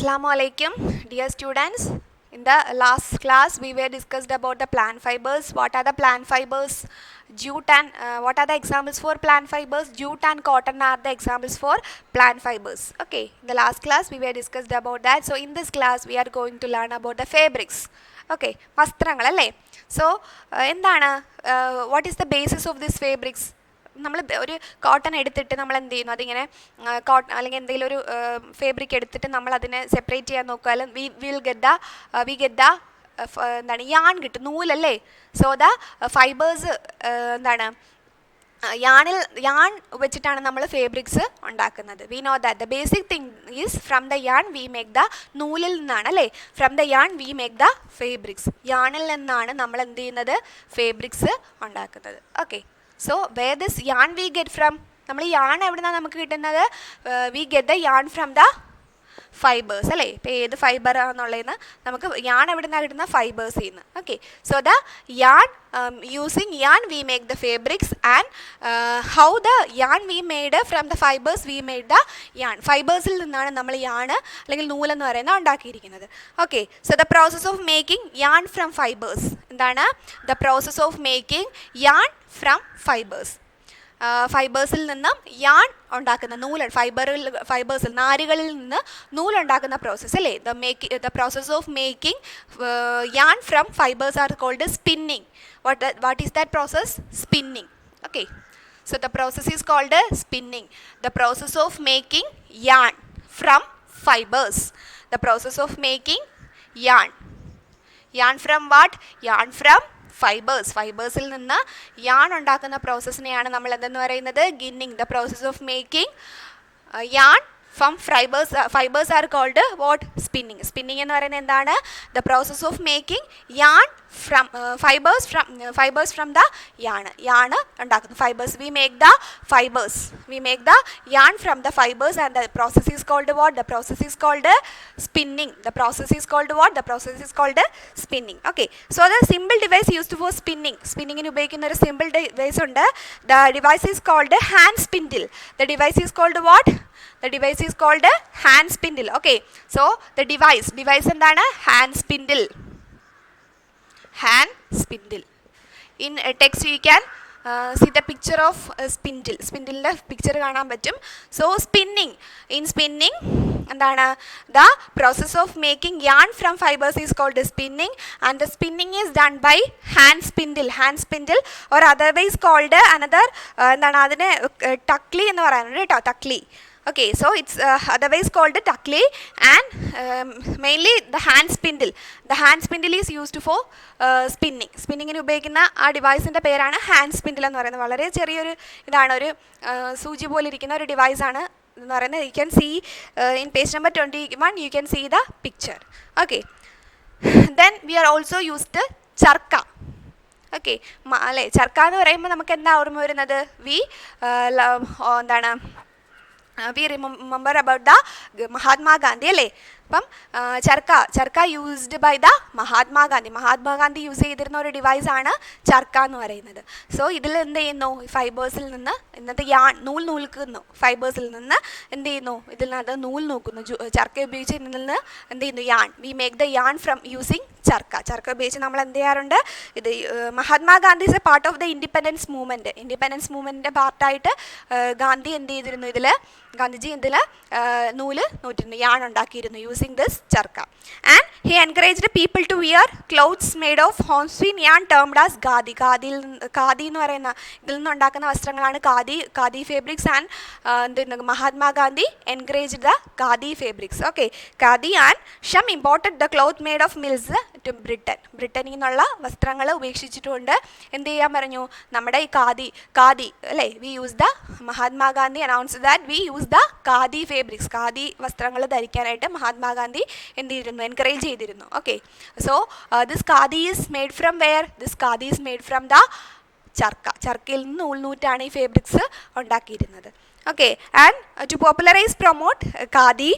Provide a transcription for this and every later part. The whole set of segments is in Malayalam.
Assalamu alaikum, dear students. In the last class, we were discussed about the plant fibers. What are the plant fibers? Jute and what are the examples for plant fibers? Jute and cotton are the examples for plant fibers. Okay, in the last class, we were discussed about that. So in this class, we are going to learn about the fabrics. Okay, വസ്ത്രങ്ങൾ അല്ലേ? So എന്താണ് what is the basis of these fabrics? നമ്മൾ ഒരു കോട്ടൺ എടുത്തിട്ട് നമ്മൾ എന്ത് ചെയ്യുന്നു, അതിങ്ങനെ കോട്ടൺ അല്ലെങ്കിൽ എന്തെങ്കിലും ഒരു ഫാബ്രിക് എടുത്തിട്ട് നമ്മൾ അതിനെ സെപ്പറേറ്റ് ചെയ്യാൻ നോക്കിയാൽ വി ഗെറ്റ് ദ എന്താണ് യാൺ കിട്ടും, നൂലല്ലേ. സോ ദ ഫൈബേഴ്സ് എന്താണ് യാൺ വെച്ചിട്ടാണ് നമ്മൾ ഫാബ്രിക്സ് ഉണ്ടാക്കുന്നത്. We know that the basic thing is from the yarn we make the നൂലിൽ നിന്നാണ് അല്ലേ, from the yarn we make the fabrics. യാണിൽ നിന്നാണ് നമ്മൾ എന്ത് ചെയ്യുന്നത്, ഫാബ്രിക്സ് ഉണ്ടാക്കുന്നത്. Okay, so where this yarn we get from, നമ്മൾ യാൺ എവിടെ നിന്നാണ് നമുക്ക് കിട്ടുന്നത്, we get the yarn from the fibres അല്ലേ. ഇപ്പോൾ ഏത് ഫൈബർ ആണെന്നുള്ളതെന്ന് നമുക്ക് യാൺ എവിടെ നിന്നാണ് കിട്ടുന്ന, ഫൈബേഴ്സിൽ നിന്ന്. Okay, so the yarn using yarn we make the fabrics and how the yarn we made from the fibres we made the yarn. ഫൈബേഴ്സിൽ നിന്നാണ് നമ്മൾ യാൺ അല്ലെങ്കിൽ നൂലെന്ന് പറയുന്നത് ഉണ്ടാക്കിയിരിക്കുന്നത്. Okay, so the process of making yarn from fibres എന്താണ്, the process of making yarn from fibres. ഫൈബേഴ്സിൽ നിന്നും യാൺ ഉണ്ടാക്കുന്ന ഫൈബേഴ്സിൽ നാരുകളിൽ നിന്ന് നൂലുണ്ടാക്കുന്ന പ്രോസസ്സ് അല്ലേ. The process of making yarn from fibres are called spinning. What is that process, spinning. Okay, so the process is called spinning. The process of making yarn from fibres. The process of making yarn from what, yarn from fibres. ഫൈബേഴ്സിൽ നിന്ന് യാൺ ഉണ്ടാക്കുന്ന പ്രോസസ്സിനെയാണ് നമ്മൾ എന്തെന്ന് പറയുന്നത്, ഗിന്നിങ്. The process of making yarn from fibres are called what, spinning. Spinning എന്ന് പറയുന്നത് എന്താണ്, the process of making yarn from fibres from the yarn ഉണ്ടാക്കുന്നു. Fibres we make the yarn from the fibres and the process is called what, the process is called spinning. The process is called what, the process is called spinning. Okay, so the simple device used for spinning. സ്പിന്നിങ്ങിന് ഉപയോഗിക്കുന്ന ഒരു സിമ്പിൾ ഡിവൈസ് ഉണ്ട്. The device is called hand spindle. The device is called what, the device is called hand spindle. Okay, so the device എന്താണ്, hand spindle. In text you can see the picture of spindle picture കാണാൻ പറ്റും. So in spinning എന്താണ്, the process of making yarn from fibers is called spinning, and the spinning is done by hand spindle or otherwise called another എന്താണ് അതിനെ ടക്ലി എന്ന് പറയാനുണ്ട് കേട്ടോ, ടക്ലി. Okay, so it's otherwise called tuckly, and mainly the hand spindle is used for സ്പിന്നിങ്ങിന് ഉപയോഗിക്കുന്ന ആ ഡിവൈസിൻ്റെ പേരാണ് ഹാൻഡ് സ്പിൻഡിൽ എന്ന് പറയുന്നത്. വളരെ ചെറിയൊരു ഇതാണ്, ഒരു സൂചി പോലെ ഇരിക്കുന്ന ഒരു ഡിവൈസാണ് എന്ന് പറയുന്നത്. You can see in page number 21 you can see the picture. Okay, then we are also used charkha. Okay അല്ലേ, ചർക്ക എന്ന് പറയുമ്പോൾ നമുക്ക് എന്താ ഓർമ്മ വരുന്നത്, എന്താണ്, we remember about the Mahatma Gandhi അല്ലേ. അപ്പം charkha used by the Mahatma Gandhi use ചെയ്തിരുന്ന ഒരു ഡിവൈസാണ് ചർക്ക എന്ന് പറയുന്നത്. സോ ഇതിൽ എന്ത് ചെയ്യുന്നു, ഫൈബേഴ്സിൽ നിന്ന് ഇന്നത്തെ നൂൽ നൂൽക്കുന്നു. ഫൈബേഴ്സിൽ നിന്ന് എന്ത് ചെയ്യുന്നു, ഇതിനകത്ത് നൂൽ നൂക്കുന്നു. ചർക്ക ഉപയോഗിച്ച് ഇതിൽ നിന്ന് എന്ത് ചെയ്യുന്നു, yarn. We make the yarn from using charkha ഉപയോഗിച്ച് നമ്മൾ എന്ത് ചെയ്യാറുണ്ട്. ഇത് Mahatma Gandhi is a part of the independence മൂവ്മെൻറ്റിൻ്റെ പാർട്ടായിട്ട് ഗാന്ധി എന്ത് ചെയ്തിരുന്നു, ഗാന്ധിജി ഇതിൽ നൂല് നൂറ്റിരുന്നു, യാൺ ഉണ്ടാക്കിയിരുന്നു using this charkha. And he encouraged people to wear clothes made of homespun yarn termed as khadi എന്ന് പറയുന്ന ഇതിൽ നിന്നുണ്ടാക്കുന്ന വസ്ത്രങ്ങളാണ് khadi fabrics. And Mahatma Gandhi encouraged the khadi fabrics. Okay, khadi and shun imported the cloth made of mills to ബ്രിട്ടനിൽ നിന്നുള്ള വസ്ത്രങ്ങൾ ഉപേക്ഷിച്ചിട്ടുണ്ട്. എന്ത് ചെയ്യാൻ പറഞ്ഞു, നമ്മുടെ ഈ ഖാദി അല്ലേ, we use the Mahatma Gandhi announce that we use the khadi fabrics. Khadi വസ്ത്രങ്ങൾ ധരിക്കാനായിട്ട് മഹാത്മാഗാന്ധി എന്ത് ചെയ്തിരുന്നു, എൻകറേജ് ചെയ്തിരുന്നു. Okay, so this khadi is made from where, this khadi is made from the ചർക്കയിൽ നിന്ന് നൂറ്റാണ് ഈ ഫാബ്രിക്സ് ഉണ്ടാക്കിയിരുന്നത്. Okay, and to popularize, promote Khadi,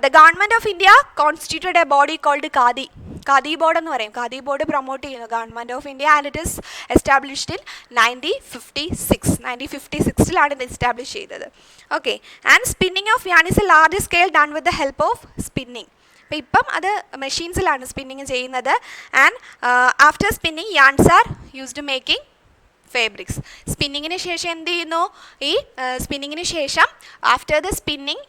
the government of India constituted a body called Khadi. Khadi board എന്ന് പറയും. Khadi board promote ചെയ്യുന്നു government of India, and it is established in 1956 ഇത് എസ്റ്റാബ്ലിഷ് ചെയ്തത്. Okay, and spinning of yarn is a large scale done with the help of spinning. അപ്പോൾ ഇപ്പം അത് മെഷീൻസിലാണ് സ്പിന്നിങ് ചെയ്യുന്നത്. And after spinning yarns are used to making fabrics. സ്പിന്നിങ്ങിന് ശേഷം എന്ത് ചെയ്യുന്നു? ഈ സ്പിന്നിങ്ങിന് ശേഷം after the spinning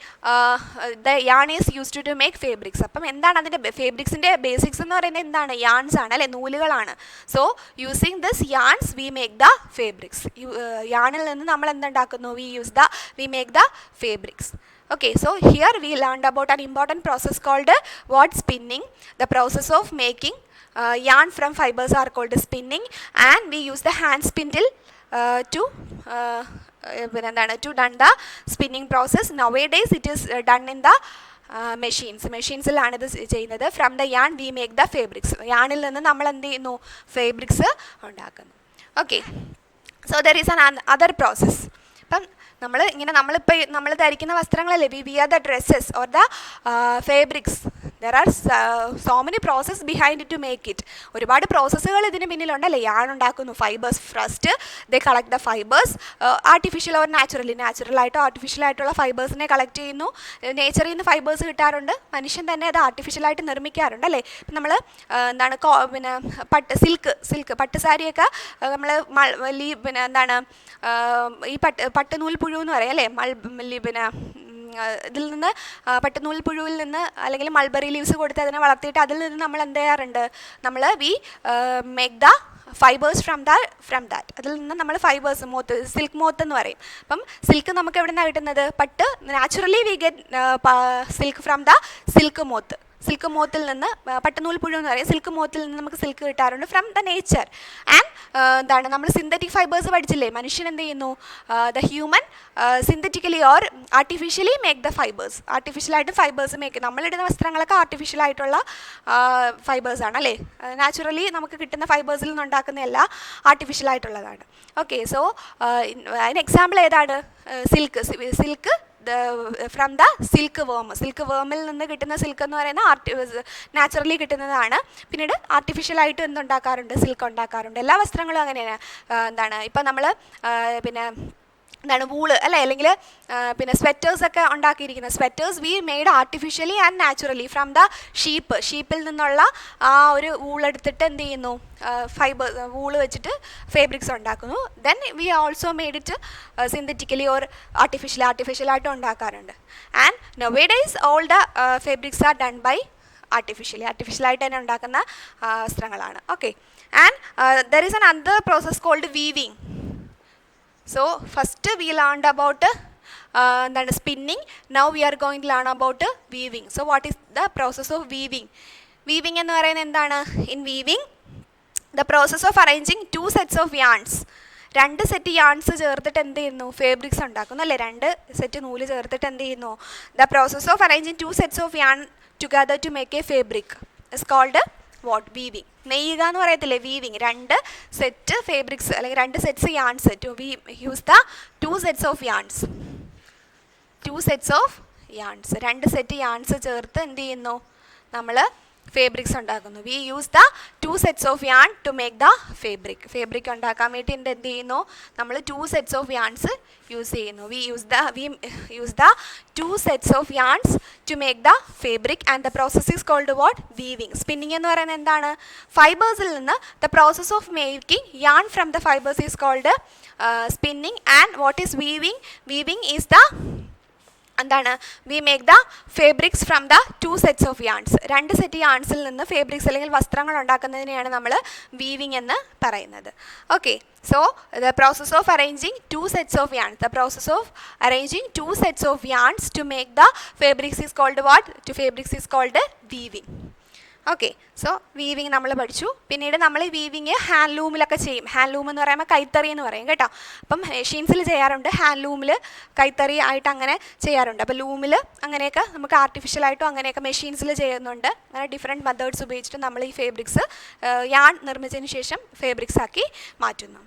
the yarn is used to make fabrics. അപ്പം എന്താണ് അതിൻ്റെ ഫാബ്രിക്സിൻ്റെ ബേസിക്സ് എന്ന് പറയുന്നത്? എന്താണ്? യാൺസ് ആണ് അല്ലേ, നൂലുകളാണ്. So using this yarns we make the fabrics. യാണിൽ നിന്ന് നമ്മൾ എന്തുണ്ടാക്കുന്നു? We make the fabrics. Okay, so here we learned about an important process called what? Spinning. The process of making yarn from fibers are called spinning, and we use the hand spindle to done the spinning process. Nowadays it is done in the മെഷീൻസിലാണ് ഇത് ചെയ്യുന്നത്. From the yarn we make the fabrics. യാണിൽ നിന്ന് നമ്മൾ എന്ത് ചെയ്യുന്നു? ഫാബ്രിക്സ് ഉണ്ടാക്കുന്നു. Okay, so there is an other process. അപ്പം നമ്മൾ ധരിക്കുന്ന വസ്ത്രങ്ങളല്ലേ, we wear the dresses or the fabrics. There are so many process behind to make it. ഒരുപാട് പ്രോസസ്സുകൾ ഇതിന് പിന്നിലുണ്ടല്ലേ. യാൺ ഉണ്ടാക്കുന്നു, fibres first they collect the fibres, artificial or നാച്ചുറലായിട്ടോ ആർട്ടിഫിഷ്യലായിട്ടുള്ള ഫൈബേഴ്സിനെ കളക്ട് ചെയ്യുന്നു. നേച്ചറിൽ നിന്ന് ഫൈബേഴ്സ് കിട്ടാറുണ്ട്, മനുഷ്യൻ തന്നെ അത് ആർട്ടിഫിഷ്യലായിട്ട് നിർമ്മിക്കാറുണ്ട് അല്ലേ. ഇപ്പം നമ്മൾ സിൽക്ക് പട്ട് സാരിയൊക്കെ നമ്മൾ ഈ പട്ടുനൂൽ പുഴു എന്ന് പറയും അല്ലേ, ഇതിൽ നിന്ന് പട്ടുനൂൽ പുഴുവിൽ നിന്ന് അല്ലെങ്കിൽ മൾബറി ലീവ്സ് കൊടുത്ത് അതിനെ വളർത്തിയിട്ട് അതിൽ നിന്ന് നമ്മൾ എന്ത് ചെയ്യാറുണ്ട്? നമ്മൾ V make the fibres from that. അതിൽ നിന്ന് നമ്മൾ ഫൈബേഴ്സ്, സിൽക്ക് മോത്ത് എന്ന് പറയും. അപ്പം സിൽക്ക് നമുക്ക് എവിടെ നിന്നാണ് കിട്ടുന്നത്? പട്ട്. Naturally we get silk from the silk moth. Silk മോത്തിൽ നിന്ന്, പട്ടുനൂൽ പുഴു എന്ന് പറയും, സിൽക്ക് മോത്തിൽ നിന്ന് നമുക്ക് സിൽക്ക് കിട്ടാറുണ്ട് ഫ്രം ദ നേച്ചർ. ആൻഡ് നമ്മൾ സിന്തറ്റിക് ഫൈബേഴ്സ് പഠിച്ചില്ലേ? മനുഷ്യൻ എന്ത് ചെയ്യുന്നു? The human synthetically or artificially make the fibres. ആർട്ടിഫിഷ്യലായിട്ട് ഫൈബേഴ്സ് മേക്ക്. നമ്മളിടുന്ന വസ്ത്രങ്ങളൊക്കെ ആർട്ടിഫിഷ്യലായിട്ടുള്ള ഫൈബേഴ്സാണ് അല്ലേ. നാച്ചുറലി നമുക്ക് കിട്ടുന്ന ഫൈബേഴ്സിൽ നിന്നുണ്ടാക്കുന്നതല്ല, ആർട്ടിഫിഷ്യലായിട്ടുള്ളതാണ്. ഓക്കെ, സോ അതിന് എക്സാമ്പിൾ ഏതാണ്? സിൽക്ക് ഫ്രം ദ സിൽക്ക് വേമിൽ നിന്ന് കിട്ടുന്ന സിൽക്ക് എന്ന് പറയുന്നത് നാച്ചുറലി കിട്ടുന്നതാണ്. പിന്നീട് ആർട്ടിഫിഷ്യലായിട്ട് എന്തുണ്ടാക്കാറുണ്ട്? സിൽക്ക് ഉണ്ടാക്കാറുണ്ട്. എല്ലാ വസ്ത്രങ്ങളും അങ്ങനെയാണ്. ഇപ്പം നമ്മൾ വൂള് അല്ലേ, അല്ലെങ്കിൽ സ്വെറ്റേഴ്സൊക്കെ ഉണ്ടാക്കിയിരിക്കുന്നത്. Sweaters we made artificially and naturally from the ഷീപ്പിൽ നിന്നുള്ള ആ ഒരു വൂളെടുത്തിട്ട് എന്ത് ചെയ്യുന്നു? വൂള് വെച്ചിട്ട് ഫാബ്രിക്സ് ഉണ്ടാക്കുന്നു. Then we also made it synthetically or ആർട്ടിഫിഷ്യലായിട്ടും ഉണ്ടാക്കാറുണ്ട്. And nowadays all the fabrics are done by ആർട്ടിഫിഷ്യലായിട്ട് തന്നെ ഉണ്ടാക്കുന്ന വസ്ത്രങ്ങളാണ്. Okay, and there is an other process called weaving. So first we learned about spinning. Now we are going to learn about weaving. So what is the process of weaving? Weaving ennu parayunna endana? In weaving, the process of arranging two sets of yarns. രണ്ട് സെറ്റ് യാൺസ് ചേർത്തിട്ട് എന്ത് ചെയ്യുന്നു? ഫാബ്രിക്സ് ഉണ്ടാക്കുന്നു അല്ലേ. രണ്ട് സെറ്റ് നൂല് ചേർത്തിട്ട് എന്ത് ചെയ്യുന്നു? The process of arranging two sets of yarn together to make a fabric is called what? Weaving. നെയ്യുക എന്ന് പറയത്തില്ലേ, വീവിങ്. രണ്ട് സെറ്റ് ഫാബ്രിക്സ് അല്ലെങ്കിൽ രണ്ട് sets yarns. We use the two sets of yarns. രണ്ട് സെറ്റ് യാൺസ് ചേർത്ത് എന്ത് ചെയ്യുന്നു? നമ്മൾ ഫാബ്രിക്സ് ഉണ്ടാക്കുന്നു. We use the two sets of yarn to make the fabric ഉണ്ടാക്കാൻ വേണ്ടിയിട്ട് എന്ത് ചെയ്യുന്നു? നമ്മൾ two sets of yarns use ചെയ്യുന്നു. V use the two sets of yarns to make the fabric and the process is called what? Weaving. Spinning എന്ന് പറയുന്നത് എന്താണ്? ഫൈബേഴ്സിൽ നിന്ന് the process of making yarn from the fibres is called spinning. And what is weaving? Weaving is the എന്താണ്? We make the fabrics from the two sets of yarns. രണ്ട് സെറ്റ് യാൺസിൽ നിന്ന് ഫാബ്രിക്സ് അല്ലെങ്കിൽ വസ്ത്രങ്ങൾ ഉണ്ടാക്കുന്നതിനെയാണ് നമ്മൾ വീവിങ് എന്ന് പറയുന്നത്. Okay, so the process of arranging two sets of yarns. The process of arranging two sets of yarns to make the fabrics is called what? Fabrics is called weaving. Okay, so weaving നമ്മൾ പഠിച്ചു. പിന്നീട് നമ്മൾ ഈ വീവിങ് ഹാൻഡ്ലൂമിലൊക്കെ ചെയ്യും. ഹാൻഡ്ലൂം എന്ന് പറയുമ്പോൾ കൈത്തറി എന്ന് പറയും കേട്ടോ. അപ്പം മെഷീൻസിൽ ചെയ്യാറുണ്ട്, ഹാൻഡ്ലൂമിൽ കൈത്തറി ആയിട്ട് അങ്ങനെ ചെയ്യാറുണ്ട്. അപ്പോൾ ലൂമിൽ അങ്ങനെയൊക്കെ നമുക്ക് ആർട്ടിഫിഷ്യലായിട്ടും അങ്ങനെയൊക്കെ മെഷീൻസിൽ ചെയ്യുന്നുണ്ട്. അങ്ങനെ ഡിഫറെൻറ്റ് മെത്തേഡ്സ് ഉപയോഗിച്ചിട്ട് നമ്മൾ ഈ ഫാബ്രിക്സ് യാൺ നിർമ്മിച്ചതിന് ശേഷം ഫാബ്രിക്സ് ആക്കി മാറ്റുന്നു.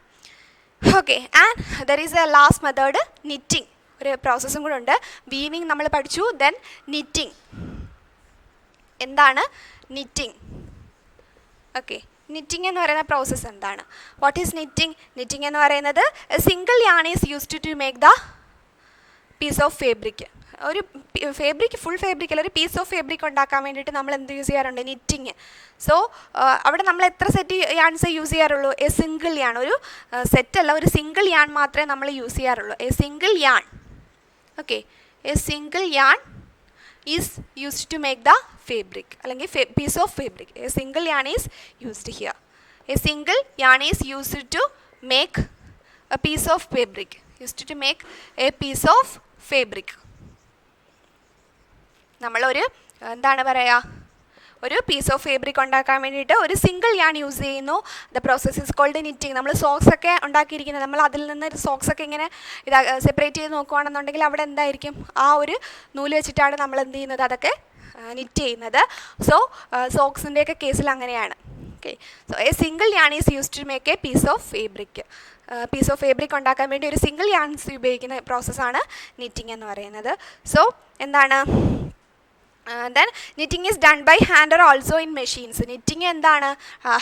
Okay, and there is A last method, knitting. ഒരു പ്രോസസ്സും കൂടെ ഉണ്ട്. വീവിങ് നമ്മൾ പഠിച്ചു. Then knitting. എന്താണ് നിറ്റിങ്? ഓക്കെ, നിറ്റിങ് എന്ന് പറയുന്ന പ്രോസസ്സ് എന്താണ്? What is knitting? നിറ്റിങ് എന്ന് പറയുന്നത് single yarn is used to make the piece of fabric. ഒരു ഫേബ്രിക്, ഫുൾ ഫേബ്രിക് അല്ല, ഒരു പീസ് ഓഫ് ഫേബ്രിക് ഉണ്ടാക്കാൻ വേണ്ടിയിട്ട് നമ്മൾ എന്ത് യൂസ് ചെയ്യാറുണ്ട്? നിറ്റിങ്. സോ അവിടെ നമ്മൾ എത്ര സെറ്റ് യാൺസ് യൂസ് ചെയ്യാറുള്ളൂ? A single yarn. ഒരു സെറ്റല്ല, ഒരു സിംഗിൾ യാൺ മാത്രമേ നമ്മൾ യൂസ് ചെയ്യാറുള്ളൂ. A single yarn. Okay, a single yarn is used to make the fabric അല്ലെങ്കിൽ piece of fabric. A single yarn is used here. A single yarn is used to make a piece of fabric. Used to make a piece of fabric. നമ്മളൊരു എന്താണ് പറയുക, ഒരു പീസ് ഓഫ് ഫേബ്രിക് ഉണ്ടാക്കാൻ വേണ്ടിയിട്ട് ഒരു സിംഗിൾ യാൺ യൂസ് ചെയ്യുന്നു. The process is called knitting. നമ്മൾ സോക്സൊക്കെ ഉണ്ടാക്കിയിരിക്കുന്നത്, നമ്മൾ അതിൽ നിന്ന് സോക്സൊക്കെ ഇങ്ങനെ സെപ്പറേറ്റ് ചെയ്ത് നോക്കുകയാണെന്നുണ്ടെങ്കിൽ അവിടെ എന്തായിരിക്കും? ആ ഒരു നൂല് വെച്ചിട്ടാണ് നമ്മൾ എന്ത് ചെയ്യുന്നത്? അതൊക്കെ നിറ്റ് ചെയ്യുന്നത്. സോ സോക്സിൻ്റെയൊക്കെ കേസിൽ അങ്ങനെയാണ്. Okay, so a single yarn is use to make a piece of fabric. Piece of fabric ഉണ്ടാക്കാൻ വേണ്ടി ഒരു സിംഗിൾ യാൺസ് ഉപയോഗിക്കുന്ന പ്രോസസ്സാണ് നിറ്റിങ് എന്ന് പറയുന്നത്. സോ എന്താണ്? Then knitting is done by hand or also in machines. Knitting എന്താണ്?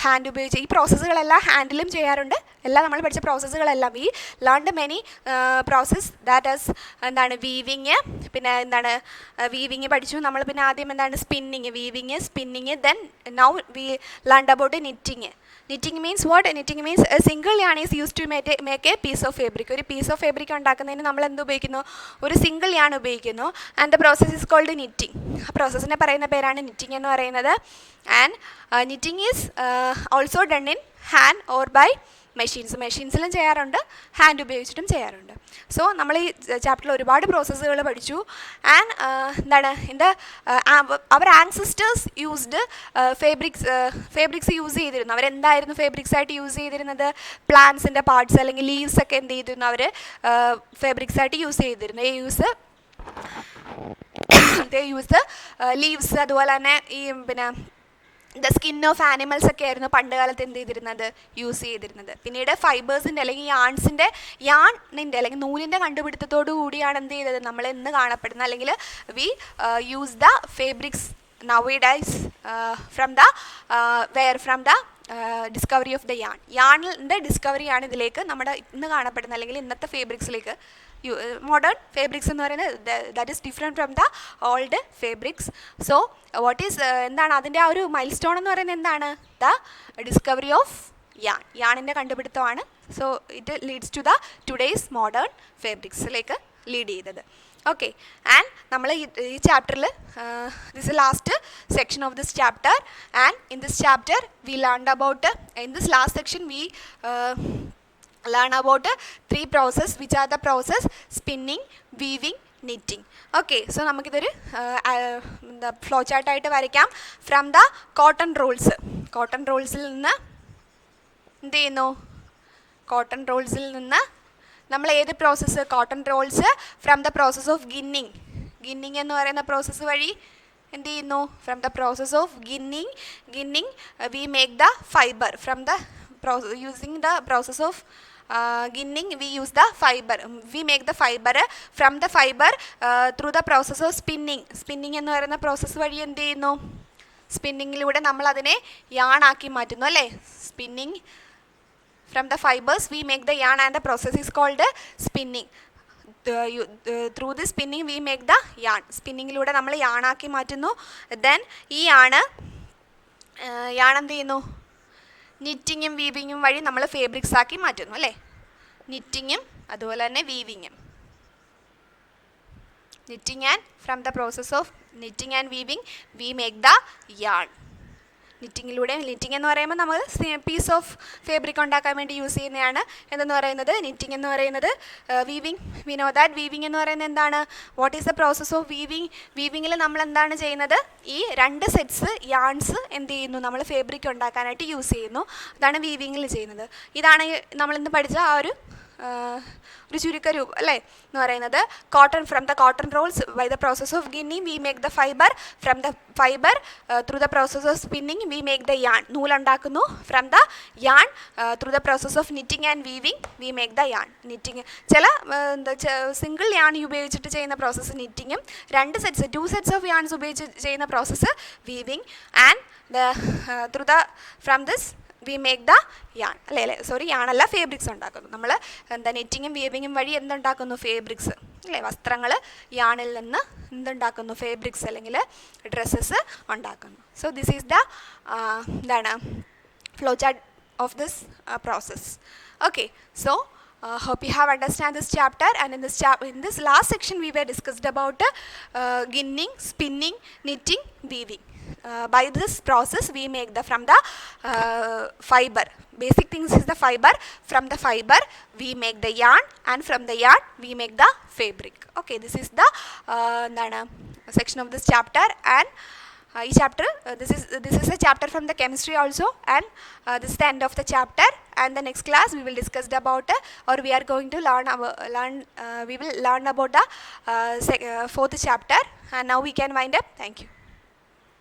ഹാൻഡ് ഉപയോഗിച്ച്. ഈ പ്രോസസ്സുകളെല്ലാം ഹാൻഡിലും ചെയ്യാറുണ്ട്. എല്ലാം നമ്മൾ പഠിച്ച പ്രോസസ്സുകളെല്ലാം. ഈ learned many process that is എന്താണ്? വീവിങ്. പിന്നെ എന്താണ്? വീവിങ് പഠിച്ചു നമ്മൾ. പിന്നെ ആദ്യം എന്താണ്? Spinning. Weaving, spinning. Then now we learned about knitting. Knitting means what? Knitting means a single yarn is use to make a piece of fabric. ഒരു പീസ് ഓഫ് ഫേബ്രിക് ഉണ്ടാക്കുന്നതിന് നമ്മൾ എന്ത് ഉപയോഗിക്കുന്നു? ഒരു സിംഗിൾ യാൺ ഉപയോഗിക്കുന്നു. And the process is called knitting. ആ പ്രോസസ്സിനെ പറയുന്ന പേരാണ് നിറ്റിങ് എന്ന് പറയുന്നത്. And knitting is also done in hand or by machines. മെഷീൻസിലും ചെയ്യാറുണ്ട്, ഹാൻഡ് ഉപയോഗിച്ചിട്ടും ചെയ്യാറുണ്ട്. സോ നമ്മൾ ഈ ചാപ്റ്ററിൽ ഒരുപാട് പ്രോസസ്സുകൾ പഠിച്ചു. ആൻഡ് എന്താണ്? അവർ ആൻസിസ്റ്റേഴ്സ് യൂസ്ഡ് ഫേബ്രിക്സ് യൂസ് ചെയ്തിരുന്നു. അവരെന്തായിരുന്നു ഫേബ്രിക്സ് ആയിട്ട് യൂസ് ചെയ്തിരുന്നത്? പ്ലാന്റ്സിൻ്റെ പാർട്സ് അല്ലെങ്കിൽ ലീവ്സ് ഒക്കെ എന്ത് ചെയ്തിരുന്നു? അവർ ഫേബ്രിക്സ് ആയിട്ട് യൂസ് ചെയ്തിരുന്നു. യൂസ് ലീവ്സ്, അതുപോലെ തന്നെ ഈ പിന്നെ ദ സ്കിൻ ഓഫ് ആനിമൽസ് ഒക്കെ ആയിരുന്നു പണ്ട് കാലത്ത് എന്ത് ചെയ്തിരുന്നത്? യൂസ് ചെയ്തിരുന്നത്. പിന്നീട് ഫൈബേഴ്സിൻ്റെ അല്ലെങ്കിൽ യാണിൻ്റെ അല്ലെങ്കിൽ നൂലിൻ്റെ കണ്ടുപിടുത്തത്തോടു കൂടിയാണ് എന്ത് ചെയ്തത്? നമ്മൾ ഇന്ന് കാണപ്പെടുന്ന അല്ലെങ്കിൽ we use the fabrics nowadays from the discovery of the യാണിൻ്റെ ഡിസ്കവറിയാണ് ഇതിലേക്ക് നമ്മുടെ ഇന്ന് കാണപ്പെടുന്ന അല്ലെങ്കിൽ ഇന്നത്തെ ഫേബ്രിക്സിലേക്ക് modern fabrics എന്ന് പറയുന്നത് that is different from the old fabrics. So what is എന്താണ് അതിൻ്റെ ആ ഒരു മൈൽ സ്റ്റോൺ എന്ന് പറയുന്നത്? എന്താണ്? ദ ഡിസ്കവറി ഓഫ് യാണിൻ്റെ കണ്ടുപിടുത്തമാണ്. So it leads to the today's modern ഫേബ്രിക്സിലേക്ക് ലീഡ് ചെയ്തത്. ഓക്കെ, ആൻഡ് നമ്മൾ ഈ ചാപ്റ്ററിൽ this is last section of this chapter. And in this chapter we learned about in this last section we learn about 3 process, which are the process spinning, weaving, knitting. Okay, so നമുക്കിതൊരു ഫ്ലോ ചാർട്ടായിട്ട് വരയ്ക്കാം. ഫ്രം ദ കോട്ടൺ റോൾസിൽ നിന്ന് എന്ത് ചെയ്യുന്നു? കോട്ടൺ റോൾസിൽ നിന്ന് നമ്മൾ ഏത് process? Cotton rolls from the process of ഗിന്നിങ് എന്ന് പറയുന്ന പ്രോസസ്സ് വഴി എന്ത് ചെയ്യുന്നു? ഫ്രം ദ പ്രോസസ് ഓഫ് ഗിന്നിങ് we make the fibre. From the using the process of ginning we use the fiber. We make the fiber. From the fiber through the process of spinning എന്ന് പറയുന്ന പ്രോസസ്സ് വഴി എന്ത് ചെയ്യുന്നു? സ്പിന്നിങ്ങിലൂടെ നമ്മൾ അതിനെ യാണാക്കി മാറ്റുന്നു അല്ലേ? Spinning from the fibers we make the yarn and the process is called spinning. Through the spinning we make the yarn. സ്പിന്നിങ്ങിലൂടെ നമ്മൾ യാണാക്കി മാറ്റുന്നു. ദെൻ ഈ യാൺ എന്ത് ചെയ്യുന്നു? നിറ്റിങ്ങും വീവിങ്ങും വഴി നമ്മൾ ഫേബ്രിക്സ് ആക്കി മാറ്റുന്നു അല്ലേ? നിറ്റിങ്ങും അതുപോലെ തന്നെ വീവിങ്ങും. Knitting and from the process of knitting and weaving we make the yarn. നിറ്റിങ്ങിലൂടെ, നിറ്റിങ് എന്ന് പറയുമ്പോൾ നമ്മൾ പീസ് ഓഫ് ഫേബ്രിക് ഉണ്ടാക്കാൻ വേണ്ടി യൂസ് ചെയ്യുന്നതാണ് എന്തെന്ന് പറയുന്നത് നിറ്റിങ് എന്ന് പറയുന്നത്. Weaving, we know that weaving എന്ന് പറയുന്നത് എന്താണ്? What is the process of weaving? വീവിങ്ങിൽ നമ്മൾ എന്താണ് ചെയ്യുന്നത്? ഈ 2 സെറ്റ്സ് യാൺസ് എന്ത് ചെയ്യുന്നു? നമ്മൾ ഫേബ്രിക് ഉണ്ടാക്കാനായിട്ട് യൂസ് ചെയ്യുന്നു. അതാണ് വീവിങ്ങിൽ ചെയ്യുന്നത്. ഇതാണ് നമ്മളിന്ന് പഠിച്ച ആ ഒരു ഒരു ചുരുക്കരൂപം അല്ലേ എന്ന് പറയുന്നത് cotton from the cotton rolls by the process of ഗിന്നിങ് we make the fibre from the fibre through the process of spinning we make the yarn നൂലുണ്ടാക്കുന്നു from the yarn through the process of knitting and weaving we make the yarn knitting ചില സിംഗിൾ യാൺ ഉപയോഗിച്ചിട്ട് ചെയ്യുന്ന പ്രോസസ്സ് നിറ്റിങ്ങും 2 സെറ്റ്സ് ഓഫ് യാൺസ് ഉപയോഗിച്ച് ചെയ്യുന്ന process weaving and through the from this we make the yarn യാണല്ല ഫേബ്രിക്സ് ഉണ്ടാക്കുന്നു നമ്മൾ നെറ്റിങ്ങും വീവിങ്ങും വഴി എന്തുണ്ടാക്കുന്നു ഫേബ്രിക്സ് അല്ലേ വസ്ത്രങ്ങൾ യാണിൽ നിന്ന് എന്തുണ്ടാക്കുന്നു ഫേബ്രിക്സ് അല്ലെങ്കിൽ ഡ്രസ്സസ് ഉണ്ടാക്കുന്നു സോ ദിസ് ഈസ് ദ എന്താണ് flow chart of this process okay so hope you have understand this chapter, and in this last section we were discussed about ginning, spinning, knitting, weaving. By this process we make the from the fiber. Basic things is the fiber. From the fiber we make the yarn, and from the yarn we make the fabric. Okay, this is the section of this chapter, and chapter this is a chapter from the chemistry also, and this is the end of the chapter, and the next class we will discuss about or we are going to we will learn about the fourth chapter, and now we can wind up. Thank you.